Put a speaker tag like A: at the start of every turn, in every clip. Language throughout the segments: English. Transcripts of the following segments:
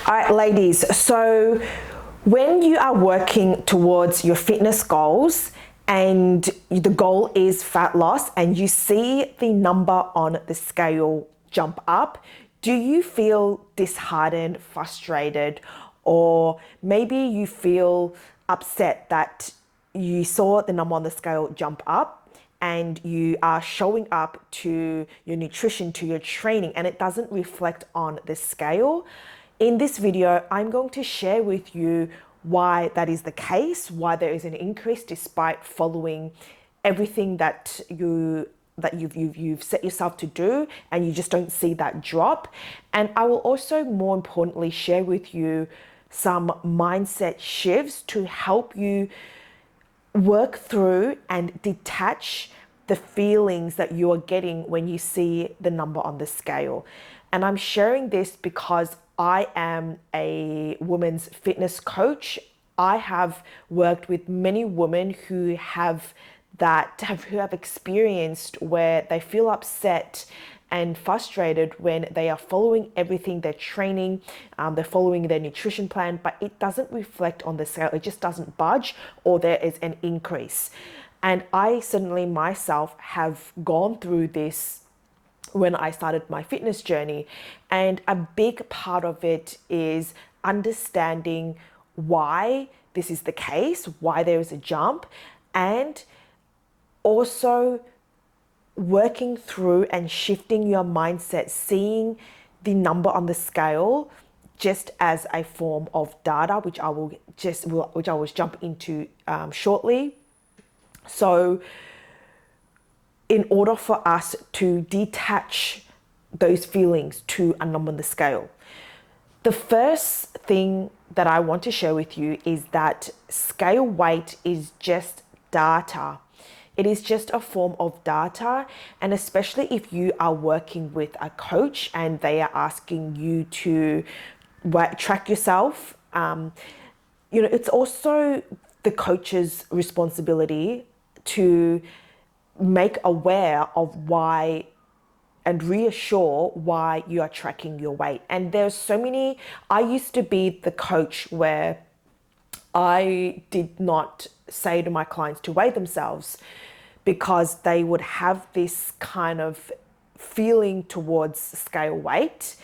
A: All right, ladies, so when you are working towards your fitness goals and the goal is fat loss and you see the number on the scale jump up, do you feel disheartened, frustrated, or maybe you feel upset that you saw the number on the scale jump up and you are showing up to your nutrition, to your training, and it doesn't reflect on the scale? In this video, I'm going to share with you why that is the case, why there is an increase despite following everything that you've set yourself to do, and you just don't see that drop. And I will also, more importantly, share with you some mindset shifts to help you work through and detach the feelings that you are getting when you see the number on the scale. And I'm sharing this because I am a women's fitness coach. I have worked with many women who have experienced where they feel upset and frustrated when they are following everything, they're training, they're following their nutrition plan, but it doesn't reflect on the scale. It just doesn't budge, or there is an increase. And I certainly myself have gone through this when I started my fitness journey. And a big part of it is understanding why this is the case, why there is a jump, and also working through and shifting your mindset, seeing the number on the scale just as a form of data, which I will jump into shortly. So in order for us to detach those feelings to a number on the scale, the first thing that I want to share with you is that scale weight is just data. It is just a form of data, and especially if you are working with a coach and they are asking you to track yourself, it's also the coach's responsibility to make aware of why and reassure why you are tracking your weight. And there's so many, I used to be the coach where I did not say to my clients to weigh themselves because they would have this kind of feeling towards scale weight.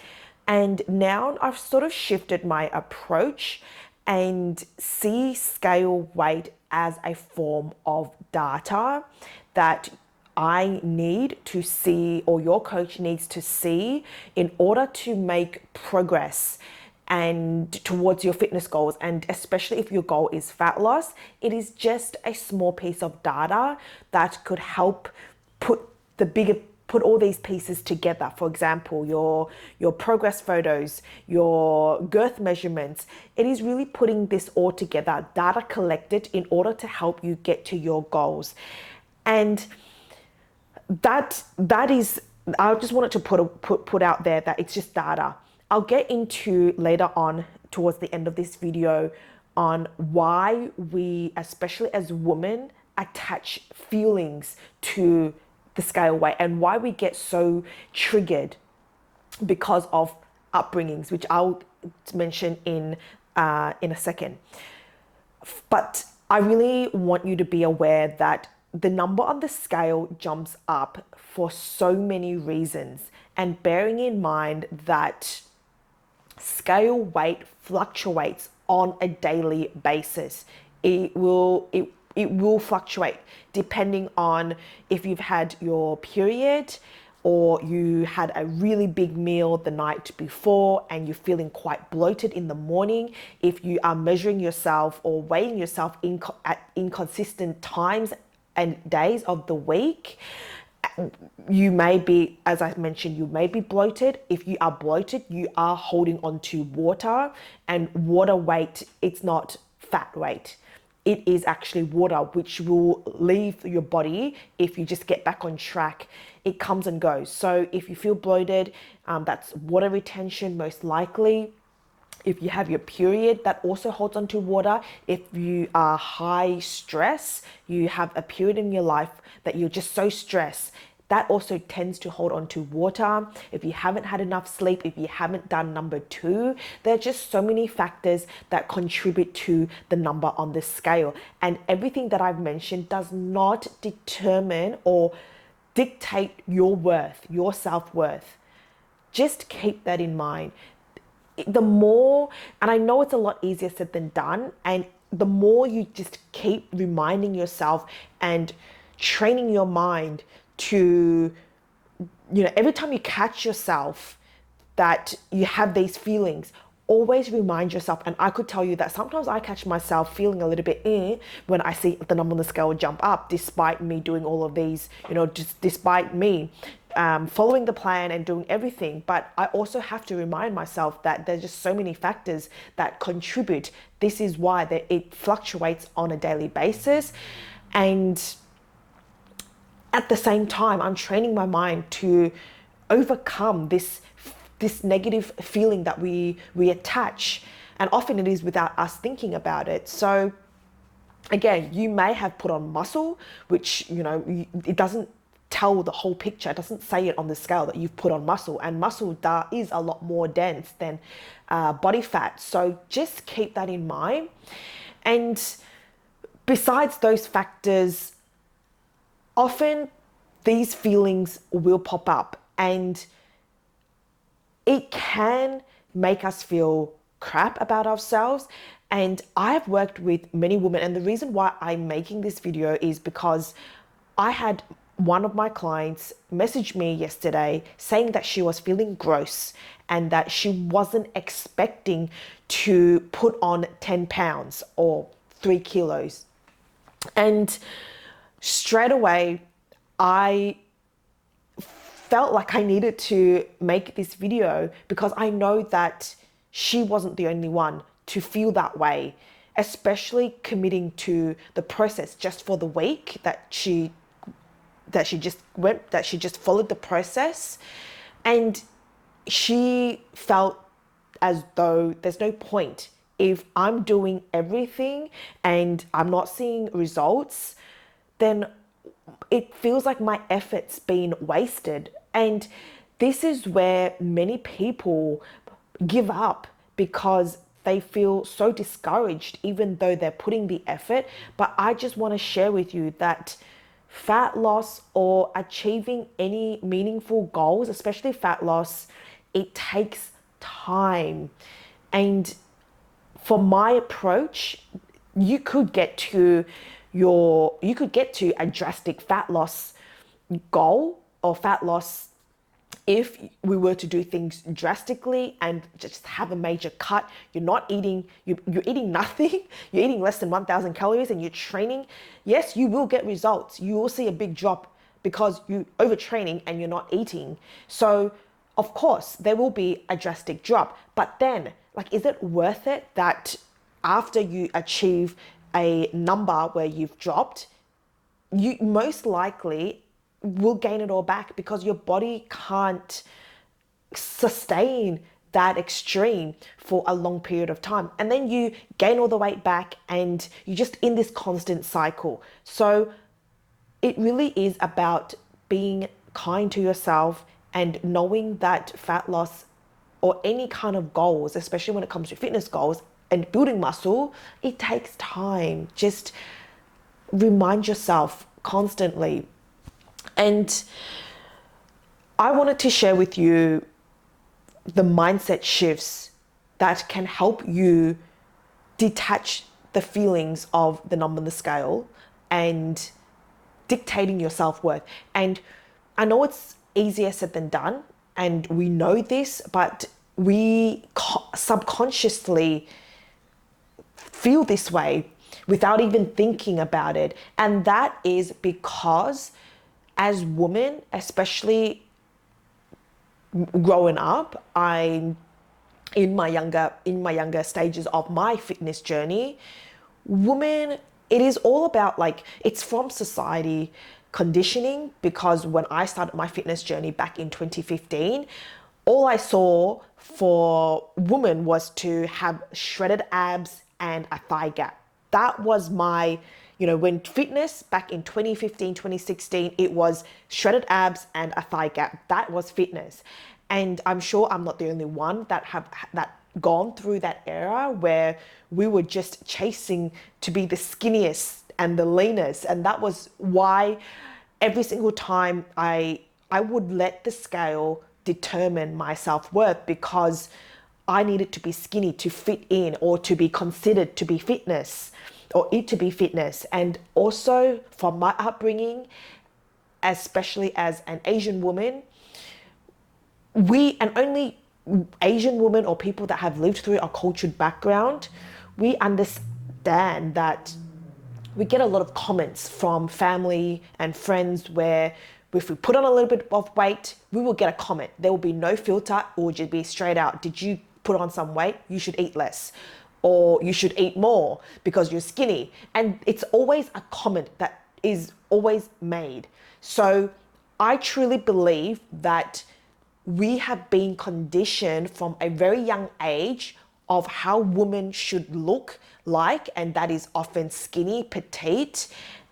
A: And now I've sort of shifted my approach and see scale weight as a form of data that I need to see, or your coach needs to see, in order to make progress and towards your fitness goals. And especially if your goal is fat loss, it is just a small piece of data that could help put all these pieces together. For example, your progress photos, your girth measurements. It is really putting this all together, data collected in order to help you get to your goals. And that is, I just wanted to put out there that it's just data. I'll get into later on towards the end of this video on why we, especially as women, attach feelings to the scale weight and why we get so triggered because of upbringings, which I'll mention in a second. But I really want you to be aware that the number on the scale jumps up for so many reasons, and bearing in mind that scale weight fluctuates on a daily basis. It will fluctuate depending on if you've had your period or you had a really big meal the night before and you're feeling quite bloated in the morning. If you are measuring yourself or weighing yourself at inconsistent times and days of the week, you may be, as I mentioned, you may be bloated. If you are bloated, you are holding on to water, and water weight, it's not fat weight. It is actually water, which will leave your body if you just get back on track. It comes and goes. So if you feel bloated, that's water retention most likely. If you have your period, that also holds on to water. If you are high stress, you have a period in your life that you're just so stressed, that also tends to hold on to water. If you haven't had enough sleep, if you haven't done number 2, there are just so many factors that contribute to the number on the scale. And everything that I've mentioned does not determine or dictate your worth, your self-worth. Just keep that in mind. The more, and I know it's a lot easier said than done, and the more you just keep reminding yourself and training your mind to, every time you catch yourself that you have these feelings, always remind yourself. And I could tell you that sometimes I catch myself feeling a little bit when I see the number on the scale jump up, despite me doing all of these, just despite me following the plan and doing everything. But I also have to remind myself that there's just so many factors that contribute. This is why it fluctuates on a daily basis. And at the same time, I'm training my mind to overcome this negative feeling that we attach, and often it is without us thinking about it. So again, you may have put on muscle, which it doesn't tell the whole picture. It doesn't say it on the scale that you've put on muscle, and muscle is a lot more dense than body fat. So just keep that in mind. And besides those factors, often these feelings will pop up, and it can make us feel crap about ourselves. And I've worked with many women, and the reason why I'm making this video is because I had one of my clients message me yesterday saying that she was feeling gross and that she wasn't expecting to put on 10 pounds or 3 kilos. And straight away, I felt like I needed to make this video because I know that she wasn't the only one to feel that way, especially committing to the process just for the week that she just followed the process. And she felt as though there's no point if I'm doing everything and I'm not seeing results, then it feels like my effort's been wasted. And this is where many people give up because they feel so discouraged, even though they're putting the effort. But I just want to share with you that fat loss or achieving any meaningful goals, especially fat loss, it takes time. And for my approach, you could get to a drastic fat loss goal or fat loss if we were to do things drastically and just have a major cut. You're not eating, you're eating nothing, you're eating less than 1,000 calories and you're training. Yes, you will get results. You will see a big drop because you overtraining and you're not eating. So of course there will be a drastic drop, but then is it worth it that after you achieve a number where you've dropped, you most likely will gain it all back because your body can't sustain that extreme for a long period of time. And then you gain all the weight back and you're just in this constant cycle. So it really is about being kind to yourself and knowing that fat loss or any kind of goals, especially when it comes to fitness goals and building muscle, it takes time. Just remind yourself constantly. And I wanted to share with you the mindset shifts that can help you detach the feelings of the number on the scale and dictating your self-worth. And I know it's easier said than done, and we know this, but we subconsciously feel this way without even thinking about it. And that is because as women, especially growing up, I'm in my younger stages of my fitness journey, women, it is all about it's from society conditioning, because when I started my fitness journey back in 2015, all I saw for women was to have shredded abs and a thigh gap. That was my You know, when fitness back in 2015, 2016, it was shredded abs and a thigh gap. That was fitness. And I'm sure I'm not the only one that have that gone through that era where we were just chasing to be the skinniest and the leanest. And that was why every single time I would let the scale determine my self-worth, because I needed to be skinny to fit in or to be considered to be fitness or it to be fitness. And also from my upbringing, especially as an Asian woman, and only Asian women or people that have lived through a cultured background, we understand that we get a lot of comments from family and friends where if we put on a little bit of weight, we will get a comment. There will be no filter, it will just be straight out. Did you put on some weight? You should eat less. Or you should eat more because you're skinny. And it's always a comment that is always made. So I truly believe that we have been conditioned from a very young age of how women should look like, and that is often skinny, petite.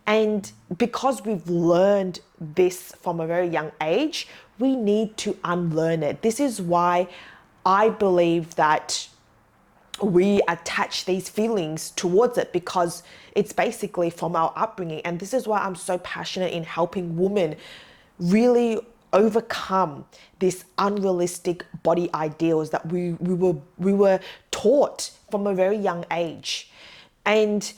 A: And because we've learned this from a very young age, we need to unlearn it. This is why I believe that we attach these feelings towards it, because it's basically from our upbringing. And this is why I'm so passionate in helping women really overcome this unrealistic body ideals that we were taught from a very young age. And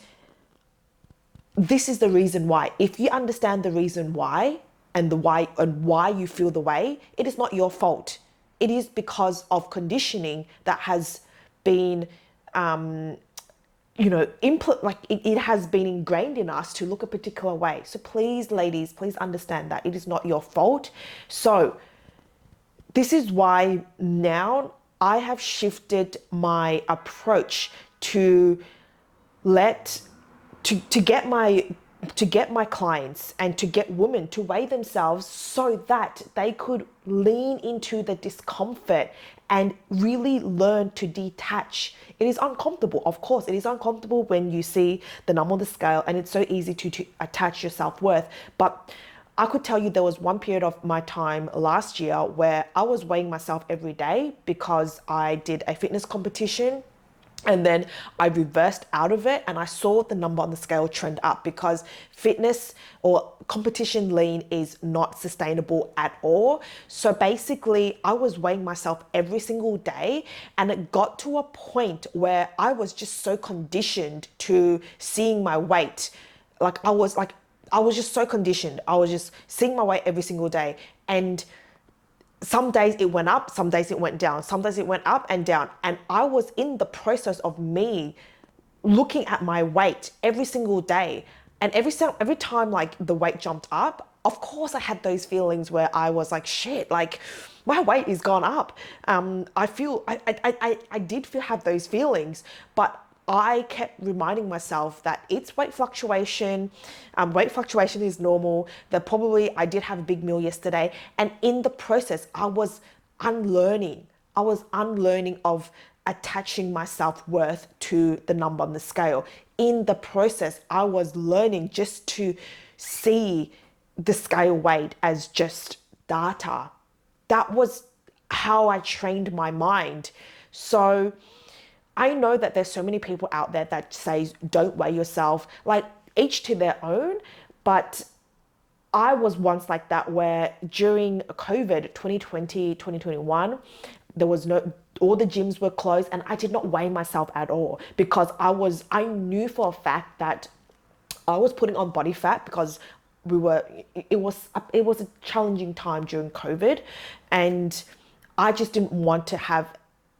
A: this is the reason why. If you understand the reason why and why you feel the way, it is not your fault. It is because of conditioning that has been it has been ingrained in us to look a particular way. So please, ladies, please understand that it is not your fault. So this is why now I have shifted my approach to get my clients and to get women to weigh themselves so that they could lean into the discomfort and really learn to detach. It is uncomfortable. Of course, it is uncomfortable when you see the number on the scale, and it's so easy to attach your self-worth. But I could tell you there was one period of my time last year where I was weighing myself every day because I did a fitness competition. And then I reversed out of it and I saw the number on the scale trend up, because fitness or competition lean is not sustainable at all. So basically I was weighing myself every single day, and it got to a point where I was just so conditioned to seeing my weight. I was just so conditioned. I was just seeing my weight every single day. And some days it went up, some days it went down, some days it went up and down. And I was in the process of me looking at my weight every single day. And every time like the weight jumped up, of course I had those feelings where I was like, shit, like my weight is gone up. I did have those feelings, but I kept reminding myself that it's weight fluctuation. Weight fluctuation is normal. That probably I did have a big meal yesterday. And in the process, I was unlearning. I was unlearning of attaching my self-worth to the number on the scale. In the process, I was learning just to see the scale weight as just data. That was how I trained my mind. So I know that there's so many people out there that says don't weigh yourself, like each to their own. But I was once like that, where during COVID 2020, 2021, there was all the gyms were closed and I did not weigh myself at all, because I knew for a fact that I was putting on body fat, because it was a challenging time during COVID, and I just didn't want to have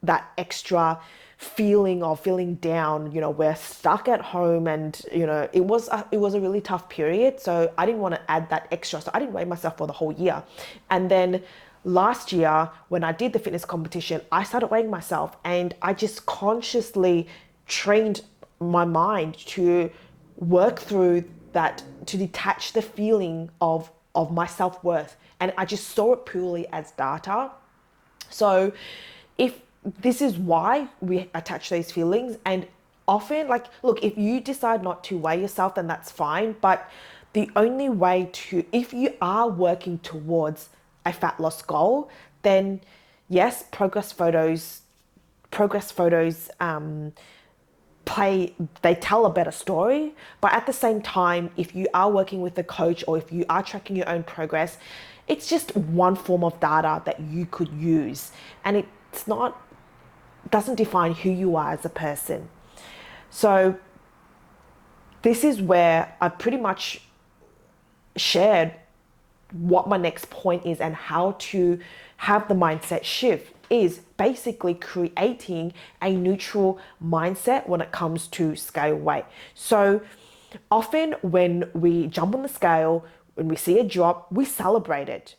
A: that extra feeling of feeling down. We're stuck at home, and it was a really tough period, so I didn't want to add that extra, so I didn't weigh myself for the whole year. And then last year when I did the fitness competition, I started weighing myself, and I just consciously trained my mind to work through that, to detach the feeling of my self-worth, and I just saw it purely as data. So if this is why we attach those feelings, and often, like, look, if you decide not to weigh yourself, then that's fine. But the only way to, if you are working towards a fat loss goal, then yes, progress photos play, they tell a better story. But at the same time, if you are working with a coach or if you are tracking your own progress, it's just one form of data that you could use, and it's not, doesn't define who you are as a person. So this is where I pretty much shared what my next point is and how to have the mindset shift is basically creating a neutral mindset when it comes to scale weight. So often when we jump on the scale, when we see a drop, we celebrate it.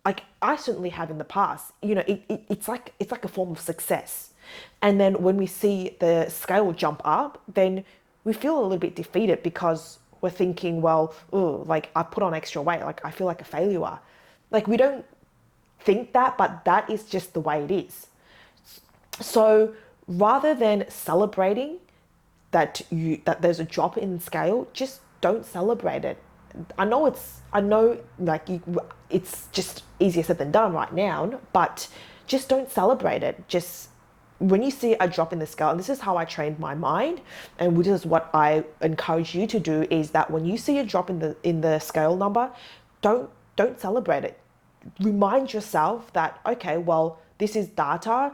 A: Like I certainly have in the past. It's like a form of success. And then when we see the scale jump up, then we feel a little bit defeated because we're thinking, well, oh, like I put on extra weight, like I feel like a failure. Like we don't think that, but that is just the way it is. So rather than celebrating that there's a drop in scale, just don't celebrate it. I know like it's just easier said than done right now, but just don't celebrate it. Just when you see a drop in the scale, and this is how I trained my mind, and which is what I encourage you to do, is that when you see a drop in the scale number, don't celebrate it. Remind yourself that, okay, well, this is data.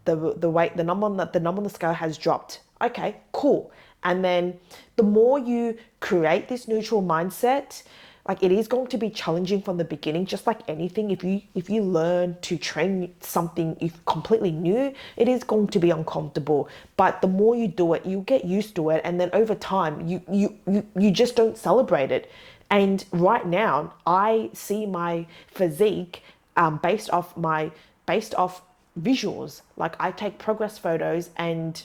A: The weight, the number on the scale has dropped. Okay, cool. And then the more you create this neutral mindset, like it is going to be challenging from the beginning, just like anything. If you learn to train something if completely new, it is going to be uncomfortable. But the more you do it, you get used to it, and then over time, you just don't celebrate it. And right now, I see my physique based off visuals. Like I take progress photos, and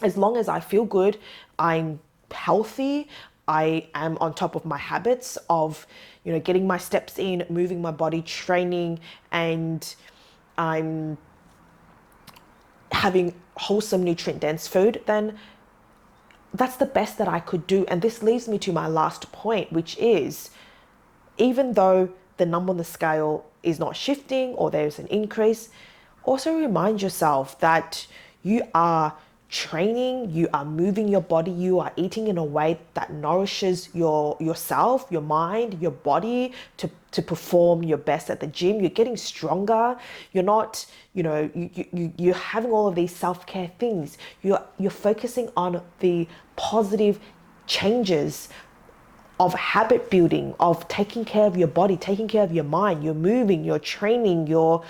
A: as long as I feel good, I'm healthy, I am on top of my habits of, getting my steps in, moving my body, training, and I'm having wholesome, nutrient dense food, then that's the best that I could do. And this leads me to my last point, which is, even though the number on the scale is not shifting or there's an increase, also remind yourself that you are training, you are moving your body, you are eating in a way that nourishes yourself, your mind, your body to perform your best at the gym. You're getting stronger. You're not, you're having all of these self-care things. You're focusing on the positive changes of habit building, of taking care of your body, taking care of your mind. You're moving, you're training, you're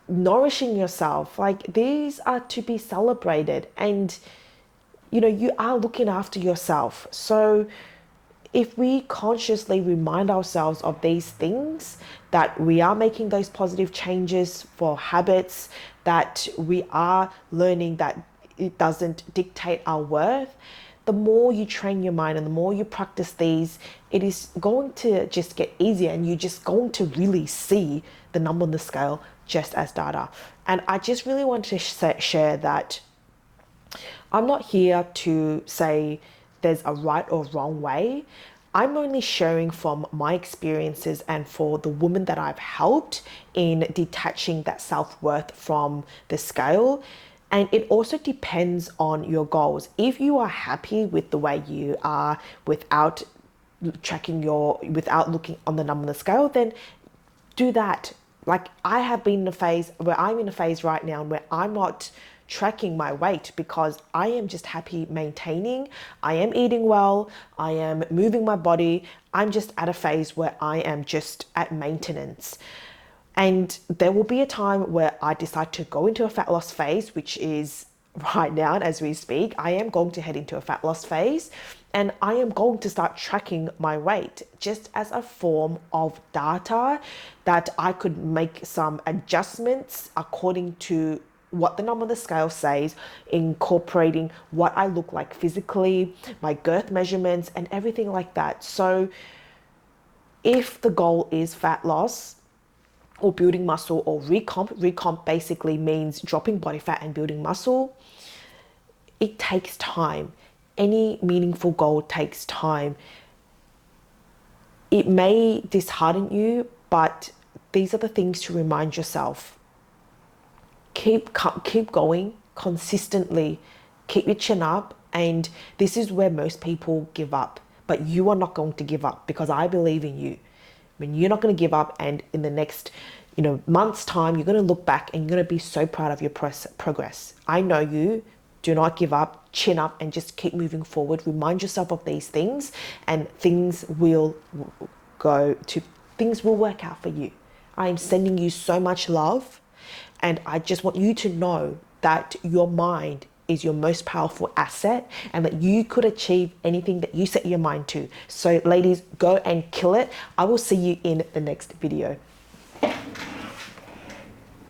A: nourishing yourself. Like these are to be celebrated, and you are looking after yourself. So if we consciously remind ourselves of these things, that we are making those positive changes for habits, that we are learning that it doesn't dictate our worth, the more you train your mind and the more you practice these, it is going to just get easier, and you're just going to really see the number on the scale just as data. And I just really want to share that I'm not here to say there's a right or wrong way. I'm only sharing from my experiences and for the women that I've helped in detaching that self-worth from the scale. And it also depends on your goals. If you are happy with the way you are without without looking on the number on the scale, then do that. Like I have been in a phase where I'm in a phase right now where I'm not tracking my weight because I am just happy maintaining. I am eating well. I am moving my body. I'm just at a phase where I am just at maintenance. And there will be a time where I decide to go into a fat loss phase, which is right now as we speak. I am going to head into a fat loss phase, and I am going to start tracking my weight just as a form of data that I could make some adjustments according to what the number on the scale says, incorporating what I look like physically, my girth measurements, and everything like that. So if the goal is fat loss, or building muscle, or recomp basically means dropping body fat and building muscle, It takes time. Any meaningful goal takes time. It may dishearten you, but these are the things to remind yourself. Keep going consistently. Keep your chin up, and this is where most people give up. But you are not going to give up, because I believe in you. I mean, you're not going to give up, and in the next, month's time, you're going to look back and you're going to be so proud of your progress. I know you. Do not give up, chin up, and just keep moving forward. Remind yourself of these things, and things will work out for you. I am sending you so much love, and I just want you to know that your mind is your most powerful asset, and that you could achieve anything that you set your mind to. So ladies, go and kill it. I will see you in the next video.